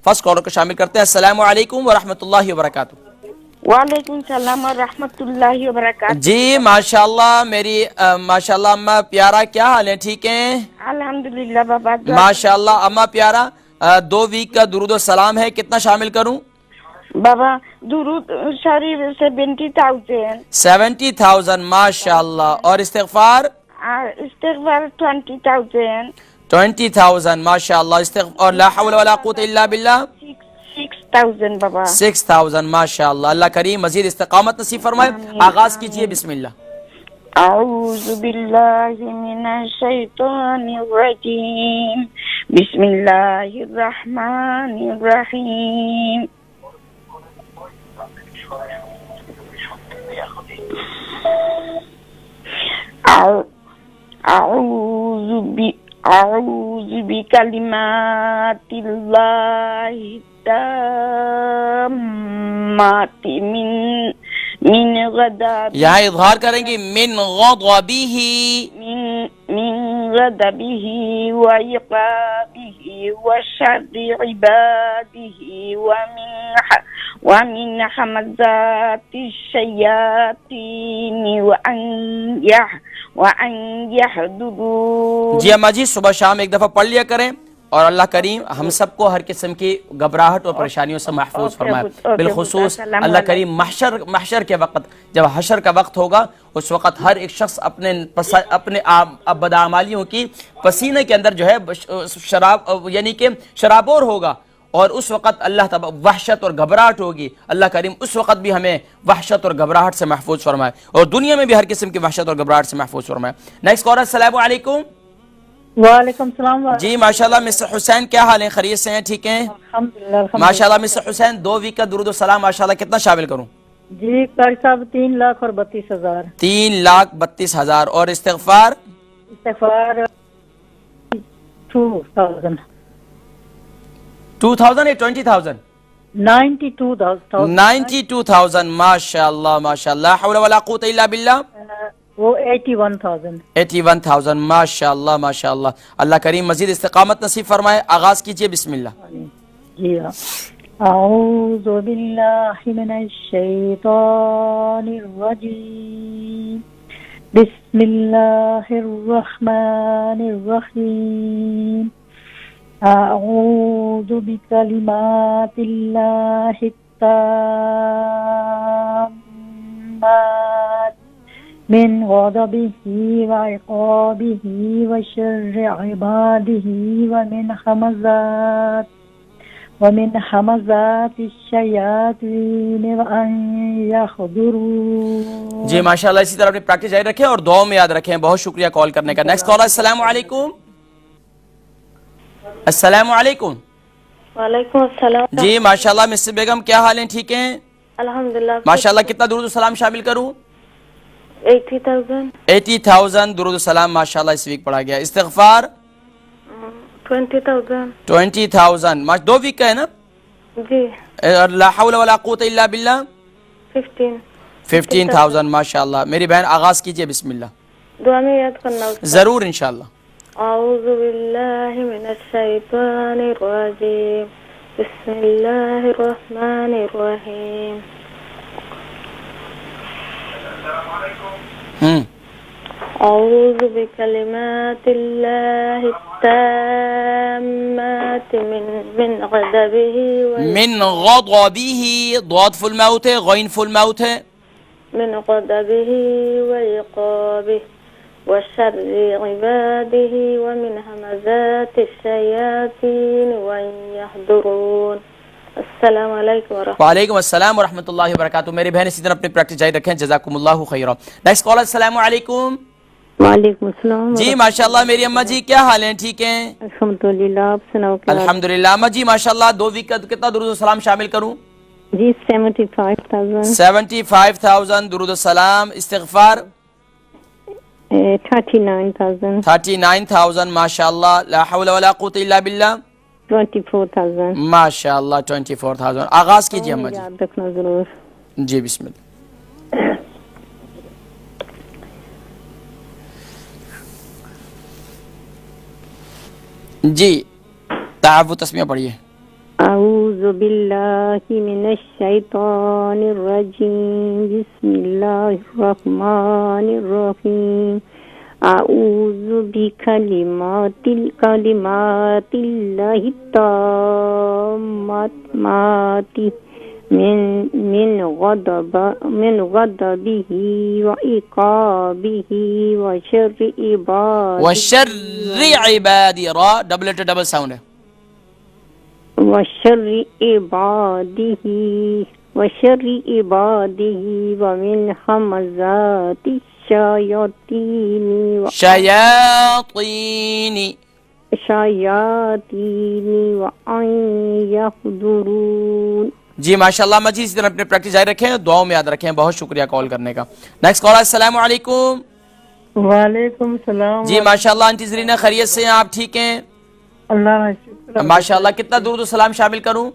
First collar کو شامل کرتے ہیں. السلام علیکم ورحمۃ اللہ وبرکاتہ. وعلیکم السلام ورحمۃ اللہ وبرکاتہ. جی ماشاءاللہ میری ماشاءاللہ اماں پیارا کیا حال ہے؟ ٹھیک ہیں الحمدللہ بابا. ماشاءاللہ. اماں پیارا 2 ویک کا درود و سلام ہے, کتنا شامل کروں؟ بابا درود شریف 70,000. 70,000 ماشاءاللہ. اور استغفار استغفار 20,000. 20,000 ماشاءاللہ. اور لا حول ولا قوت الا باللہ 6,000 بابا. 6,000 ماشاءاللہ. اللہ کریم مزید استقامت نصیب فرمائے. آغاز کیجئے. بسم اللہ. اعوذ باللہ من الشیطان الرجیم. بسم اللہ الرحمن الرحیم. اعوذ بکلمات اللہ التامات من غضب. یہاں اظہار کریں گی من غضبہ من غضبه وعقابه وشر عباده ومن همزات الشياطين وأن يحضرون. جی اماں جی صبح شام ایک دفعہ پڑھ لیا کریں, اور اللہ کریم ہم سب کو ہر قسم کی گھبراہٹ اور پریشانیوں سے محفوظ فرمائے. بالخصوص اللہ کریم محشر کے وقت, جب حشر کا وقت ہوگا, اس وقت ہر ایک شخص اپنے بدعمالیوں کی پسینے کے اندر جو ہے شراب یعنی کہ شرابور ہوگا, اور اس وقت اللہ تعالی وحشت اور گھبراہٹ ہوگی. اللہ کریم اس وقت بھی ہمیں وحشت اور گھبراہٹ سے محفوظ فرمائے, اور دنیا میں بھی ہر قسم کی وحشت اور گھبراہٹ سے محفوظ فرمائے. Next caller. السلام علیکم. وعلیکم السلام. جی ماشاءاللہ مسٹر حسین کیا حال ہیں؟ خیریت سے ہیں؟ ٹھیک ہیں الحمدللہ. ماشاءاللہ. مسٹر حسین 2 ویک کا درود و سلام ماشاءاللہ کتنا شامل کروں؟ جی قاری صاحب 3,32,000. 3,32,000. اور استغفار استغفار 2,000. 2,000 یا 20,000؟ 92,000. 92,000 ماشاءاللہ ماشاءاللہ. لا حول ولا قوت الا باللہ وہ 81,000. 81,000 ماشاءاللہ ماشاءاللہ. اللہ کریم مزید استقامت نصیب فرمائے. آغاز کیجئے. بسم اللہ. جی اعوذ باللہ من الشیطان الرجیم. بسم اللہ الرحمن الرحیم. اعوذ بکلمات اللہ التامات من غضبه وعقابه وشر عباده ومن همزات الشياطين وأن يحضرون. جی ماشاءاللہ. اسی طرح اپنی پریکٹس جاری رکھیں اور دعاؤں میں یاد رکھیں. بہت شکریہ کال کرنے کا. Next caller. السلام علیکم. السلام علیکم. وعلیکم السلام. جی ماشاءاللہ. مسز بیگم کیا حال ہیں؟ ٹھیک ہیں الحمدللہ. ماشاءاللہ. کتنا درود و سلام شامل کروں؟ 80,000. 80,000 درود و سلام ماشاءاللہ اس ویک پڑھا گیا. استغفار 20,000. 20,000 2 ویک کا ہے نا. جی. لا حول ولا قوت الا باللہ 15,000 ماشاءاللہ. میری بہن آغاز کیجئے. بسم اللہ. دعا میں یاد کرنا. ضرور انشاءاللہ. اعوذ باللہ من الشیطان الرجیم. بسم اللہ الرحمن الرحیم. اعوذ بکلمات اللہ التامات من غضبه من غضبه ضاد فل موت ہے, غین فل موت ہے. من غضبه وعقابه وشر عباده ومن همزات الشياطين وأن يحضرون. السلام علیکم ورحمۃ. وعلیکم السلام ورحمۃ اللہ وبرکاتہ. میری بہن اسی طرح اپنی پریکٹس جاری رکھیں. جزاکم اللہ خیرا. Next caller. السلام علیکم. وعلیکم السلام. جی ماشاءاللہ. میری اماں جی کیا حال ہیں؟ ٹھیک ہیں الحمدللہ. آپ سناؤ. الحمدللہ. اماں جی ماشاءاللہ 2 ویک کا کتنا درود و سلام شامل کروں؟ جی 75,000. 75,000 درود و سلام. استغفار 39,000. 39,000 ماشاءاللہ. لا حول ولا قوت الا باللہ 24,000. ماشاءاللہ. 24,000. آغاز کیجئے اماں جی. یاد رکھنا ضرور. جی بسم اللہ. جی تعاوت تسمیہ پڑھیے. اعوذ أعوذ بالله من الشيطان الرجيم بسم الله الرحمن الرحيم أعوذ بكلمات الله التامات من غضبه وعقابه وشر عباده وشر عبادی را ڈبل ساؤنڈ ہے وشر عباده ومن همزات الشياطين شیاطین وأن يحضرون. جی ماشاءاللہ مجید اسی طرح اپنے پریکٹس جاری رکھیں، دعاؤں میں یاد رکھیں. بہت شکریہ کال کرنے کا. Next call. السلام علیکم. وعلیکم السلام. جی ماشاءاللہ انٹی زرینہ خیریت سے ہیں؟ آپ ٹھیک ہیں؟ اللہ کا شکر. ماشاءاللہ. کتنا درود و سلام شامل کروں؟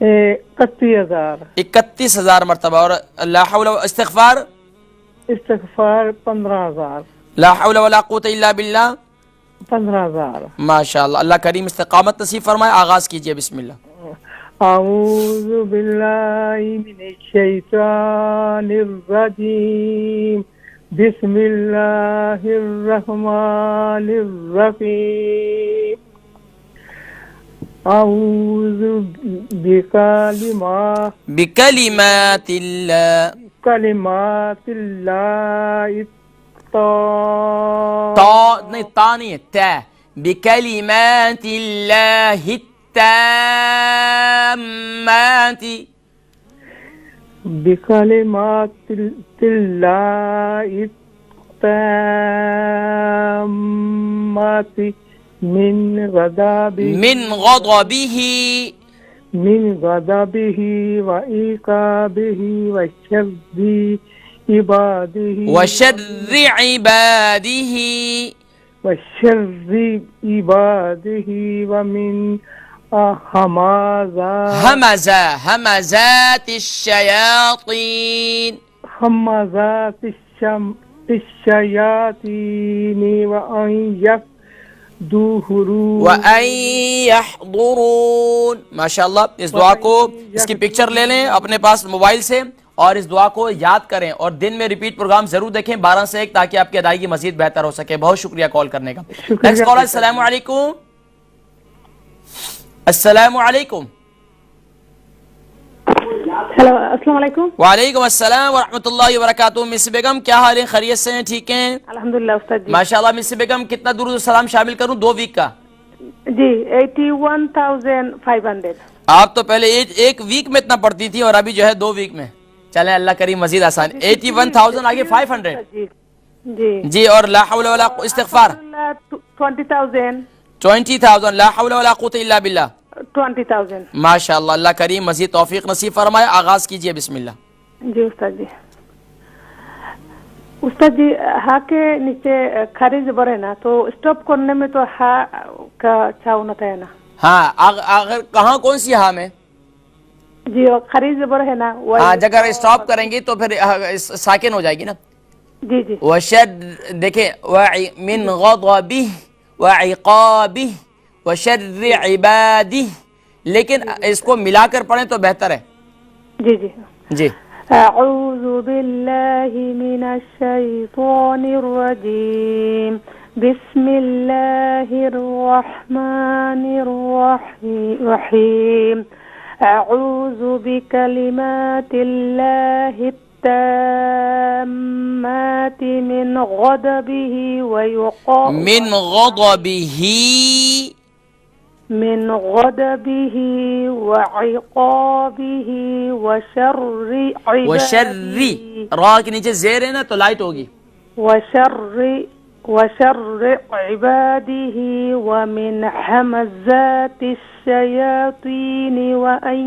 31,000. 31,000 مرتبہ. اور لا حول استغفار 15,000. لا حول ولا قوت الا باللہ 15,000. ماشاءاللہ. اللہ کریم استقامت نصیب فرمائے. آغاز کیجئے. بسم اللہ. اعوذ باللہ من الشیطان الرجیم بسم اللہ الرحمن الرحیم اعوذ بکلمات اللہ کلمات اللہ تا نہیں ہے تا. بکلمات اللہ التامات بکلمات اللہ التامات من غضبه وعقابه وشر عباده ومن همزات الشياطين وأن يحضرون. ماشاءاللہ. اس دعا کو اس کی پکچر لے لیں اپنے پاس موبائل سے اور اس دعا کو یاد کریں اور دن میں ریپیٹ پروگرام ضرور دیکھیں 12 سے 1 تاکہ آپ کی ادائیگی مزید بہتر ہو سکے. بہت شکریہ کال کرنے کا. Next call. السلام علیکم. السلام علیکم. ہیلو السلام علیکم. وعلیکم السلام ورحمۃ اللہ وبرکاتہ. مس بیگم کیا حال ہے؟ خیریت سے ہیں؟ ٹھیک ہیں الحمدللہ استاد جی. ماشاءاللہ. مس بیگم کتنا درود و سلام شامل کروں 2 ویک کا؟ جی 81,500. آپ تو پہلے ایک ویک میں اتنا پڑھتی تھی اور ابھی جو ہے 2 ویک میں. چلیں اللہ کریم مزید آسان. 81,000 آگے 500. جی جی. اور لا حول ولا استغفار 20,000. لا حول ولا قوت الا باللہ 20,000. ماشاءاللہ. اللہ کریم مزید توفیق نصیب فرمائے. آغاز کیجئے. بسم اللہ. جی استاد جی. استاد جی ہا کے نیچے کھاری زبر ہے نا تو اسٹاپ کرنے میں تو ہا کا کیا ہونا تھا نا؟ ہاں اگر کہاں کون سی ہاں میں؟ جی کھاری زبر ہے نا. ہاں اگر اسٹاپ کریں گی تو پھر ساکن ہو جائے گی نا. جی جی. وشد دیکھیں من غضبه وعقابه وشر عباده لیکن اس کو ملا کر پڑھیں تو بہتر ہے. جی جی. جی. اعوذ باللہ من الشیطان الرجیم بسم اللہ الرحمن الرحیم اعوذ بکلمات اللہ التامات من غضبه وعقابه وشر را کے نیچے زیر ہے نا تو لائٹ ہوگی. وشر عباده ومن همزات الشياطين وأن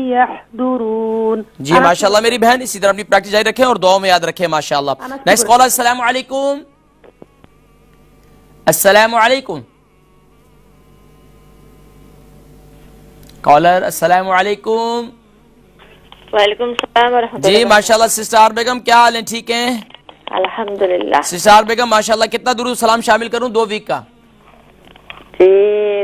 يحضرون. جی ماشاءاللہ میری بہن اسی طرح اپنی پریکٹس جاری رکھیں اور دعاؤں میں یاد رکھیں. ماشاءاللہ. Next call. السلام علیکم. السلام علیکم. کالر. السلام علیکم. وعلیکم السلام ورحمۃ اللہ. جی ماشاءاللہ. سسٹر بیگم کیا حال ہیں؟ ٹھیک ہیں الحمدللہ. سسٹر بیگم ماشاءاللہ کتنا درود سلام شامل کروں 2 ویک کا؟ جی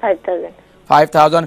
5,000। 5,000।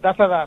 10,000।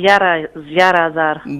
11,000।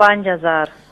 5,000।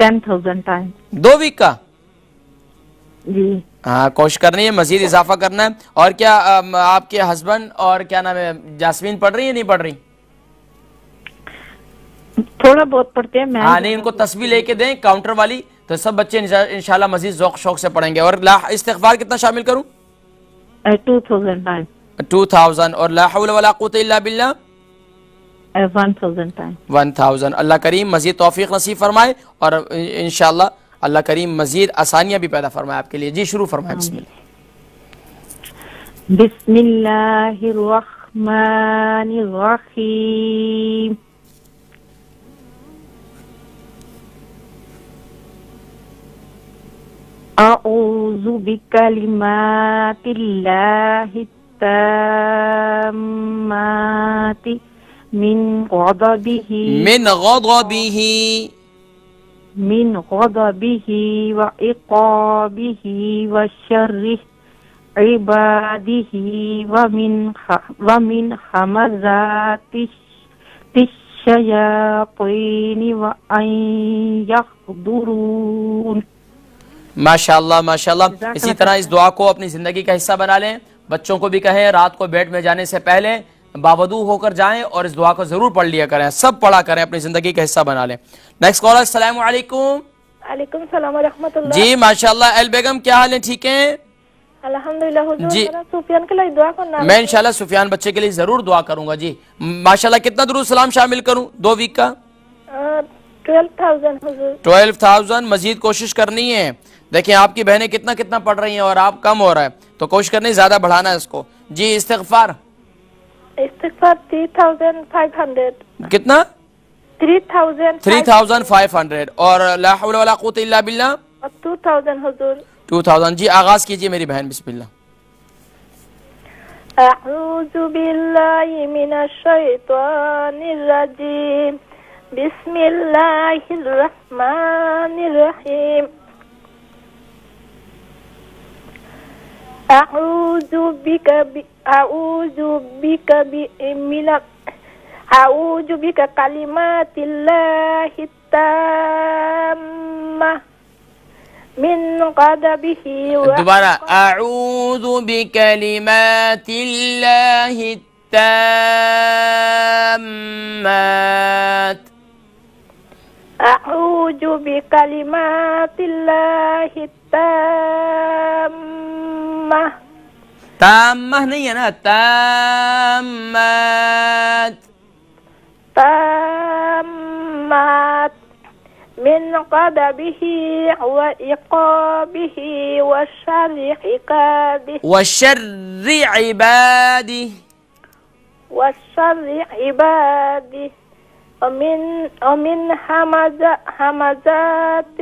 10,000 times. 2 ویک کا؟ جی ہاں کوشش کرنی ہے، مزید اضافہ کرنا ہے. اور کیا آپ کے ہسبینڈ اور کیا نام ہے جاسمین پڑھ رہی ہیں نہیں پڑھ رہی؟ تھوڑا بہت پڑھتے ہیں. میں ہاں نہیں، ان کو تسبیح لے کے دیں کاؤنٹر والی، تو سب بچے انشاءاللہ مزید ذوق شوق سے پڑھیں گے. اور استغفار کتنا شامل کروں؟ 2,000 times. 2000. اور لا حول ولا قوت الا باللہ 1,000 times. 1000. اللہ کریم مزید توفیق نصیب فرمائے اور انشاءاللہ اللہ کریم مزید آسانیاں بھی پیدا فرمائے آپ کے لیے. جی شروع فرمائے. بسم اللہ. بسم اللہ الرحمن الرحیم. اعوذ بکلمات اللہ التامات من غضبہ من غضبه وعقابه وشر عباده ومن همزات الشياطين وأن يحضرون. ماشاءاللہ ماشاءاللہ. اسی طرح اس دعا کو اپنی زندگی کا حصہ بنا لیں. بچوں کو بھی کہیں رات کو بیڈ میں جانے سے پہلے باوضو ہو کر جائیں اور اس دعا کو ضرور پڑھ لیا کریں. سب پڑھا کریں، اپنی زندگی کا حصہ بنا لیں. Next caller. السلام علیکم. وعلیکم السلام ورحمۃ اللہ. جی ماشاءاللہ. ایل بیگم کیا حال ہے؟ ٹھیک ہیں الحمدللہ. حضور جی. ذرا سفیان کے لیے دعا کرنا. میں انشاءاللہ سفیان بچے کے لیے ضرور دعا کروں گا. جی ماشاءاللہ. کتنا درود سلام شامل کروں 2 ویک کا؟ 12,000 حضور. 12,000. مزید کوشش کرنی ہے. دیکھیں آپ کی بہنیں کتنا پڑھ رہی ہیں اور آپ کم ہو رہا ہے، تو کوشش کرنی زیادہ بڑھانا ہے اس کو. جی استغفار 3,500. کتنا؟ 3,500. 3,500. اور لا حول ولا قوت الا باللہ 2,000 حضور. 2,000. جی آغاز کیجئے میری بہن. بسم اللہ. اعوذ باللہ من الشیطان الرجیم. بسم اللہ الرحمن الرحیم. اعوذ بکلمات اللہ التامہ من غضبہ. دوبارہ. اعوذ بکلمات اللہ التامات. اعوذ بکلمات اللہ التامہ. تامہ نہیں ہے نا، تامات. تامات من غضبہ وعقابہ وشر عبادہ ومن همزات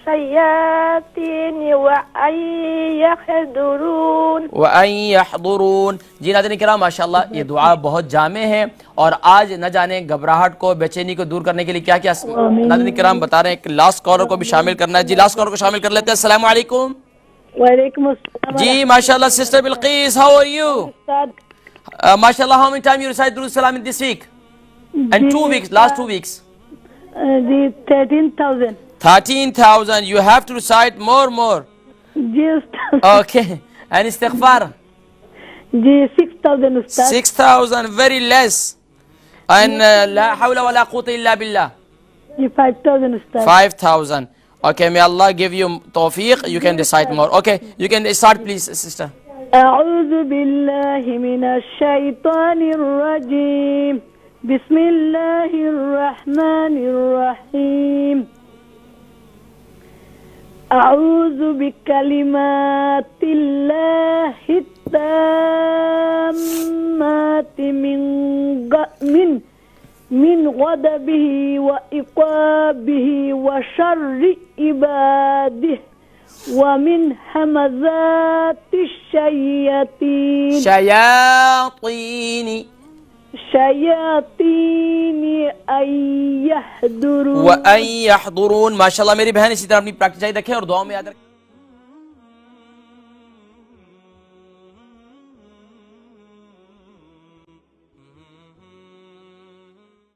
الشیاطین وأن يحضرون. جی ناظرین کرام ماشاءاللہ یہ دعا بہت جامع ہے اور آج نہ جانے گھبراہٹ کو بے چینی کو دور کرنے کے لیے کیا کیا ناظرین کرام بتا رہے ہیں. لاسٹ کالر کو بھی شامل کرنا ہے. جی لاسٹ کالر کو شامل کر لیتے ہیں. السلام علیکم. وعلیکم السلام. جی ماشاءاللہ. Sister Bilqis how are you? ماشاءاللہ. how many time you recite درود السلام in this week and 2 weeks last 2 weeks? G 13,000. 13,000. you have to recite more. جی استاد. okay. and استغفار جی 6,000 استاد. 6,000 very less. and لا حول ولا قوة إلا بالله جی 5,000 استاد. 5,000. okay, may Allah give you tawfiq. You can recite more. okay, you can start please sister. اعوذ باللہ من الشیطان الرجیم. بسم اللہ الرحمن الرحیم. اعوذ بکلمات اللہ التامات من غضبہ وعقابہ وشر عبادہ ومن همزات الشیاطین ان یحضرون. وَأَن يَحْضُرُونَ. ماشاءاللہ میری بہن اسی طرح اپنی پریکٹس جاری رکھیں اور دعاؤں میں یاد رکھیں.